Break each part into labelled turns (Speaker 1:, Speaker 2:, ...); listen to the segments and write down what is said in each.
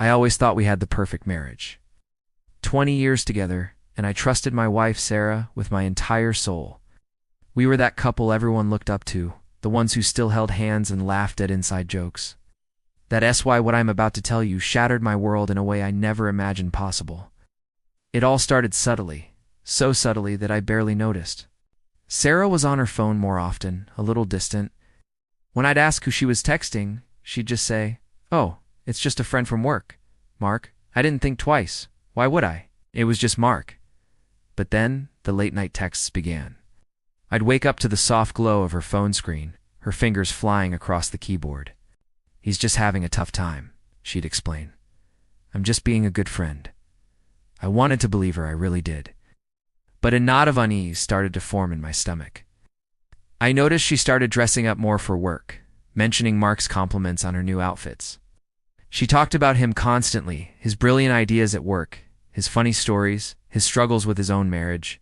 Speaker 1: I always thought we had the perfect marriage. 20 years together, and I trusted my wife, Sarah, with my entire soul. We were that couple everyone looked up to, the ones who still held hands and laughed at inside jokes. That SY what I'm about to tell you shattered my world in a way I never imagined possible. It all started subtly, so subtly that I barely noticed. Sarah was on her phone more often, a little distant. When I'd ask who she was texting, she'd just say, "Oh, it's just a friend from work. Mark." I didn't think twice. Why would I? It was just Mark. But then, the late-night texts began. I'd wake up to the soft glow of her phone screen, her fingers flying across the keyboard. "He's just having a tough time," she'd explain. "I'm just being a good friend." I wanted to believe her, I really did. But a knot of unease started to form in my stomach. I noticed she started dressing up more for work, mentioning Mark's compliments on her new outfits. She talked about him constantly, his brilliant ideas at work, his funny stories, his struggles with his own marriage.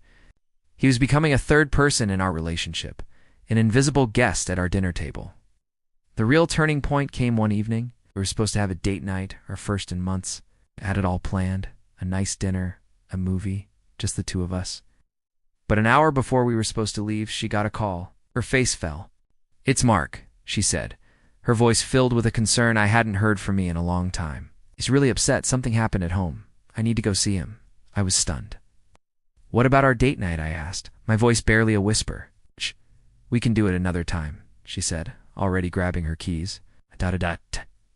Speaker 1: He was becoming a third person in our relationship, an invisible guest at our dinner table. The real turning point came one evening. We were supposed to have a date night, our first in months. I had it all planned, a nice dinner, a movie, just the two of us. But an hour before we were supposed to leave, she got a call. Her face fell. "It's Mark," she said, her voice filled with a concern I hadn't heard from me in a long time. "He's really upset. Something happened at home. I need to go see him." I was stunned. "What about our date night?" I asked, my voice barely a whisper. "Shh, we can do it another time," she said, already grabbing her keys.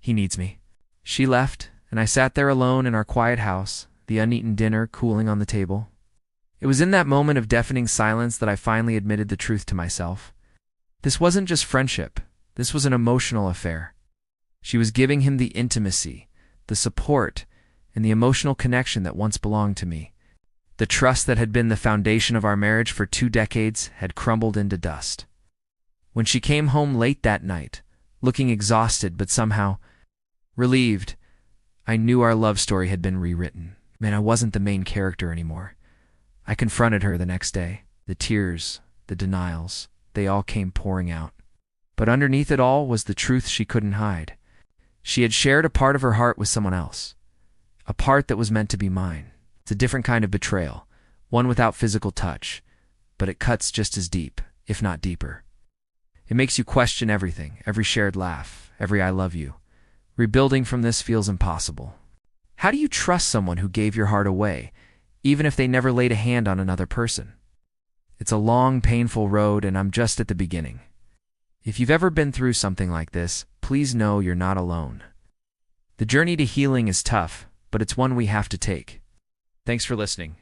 Speaker 1: He needs me." She left, and I sat there alone in our quiet house, the uneaten dinner cooling on the table. It was in that moment of deafening silence that I finally admitted the truth to myself. This wasn't just friendship. This was an emotional affair. She was giving him the intimacy, the support, and the emotional connection that once belonged to me. The trust that had been the foundation of our marriage for 2 decades had crumbled into dust. When she came home late that night, looking exhausted but somehow relieved, I knew our love story had been rewritten. Man, I wasn't the main character anymore. I confronted her the next day. The tears, the denials, they all came pouring out. But underneath it all was the truth she couldn't hide. She had shared a part of her heart with someone else, a part that was meant to be mine. It's a different kind of betrayal, one without physical touch, but it cuts just as deep, if not deeper. It makes you question everything, every shared laugh, every "I love you." Rebuilding from this feels impossible. How do you trust someone who gave your heart away, even if they never laid a hand on another person? It's a long, painful road, and I'm just at the beginning. If you've ever been through something like this, please know you're not alone. The journey to healing is tough, but it's one we have to take. Thanks for listening.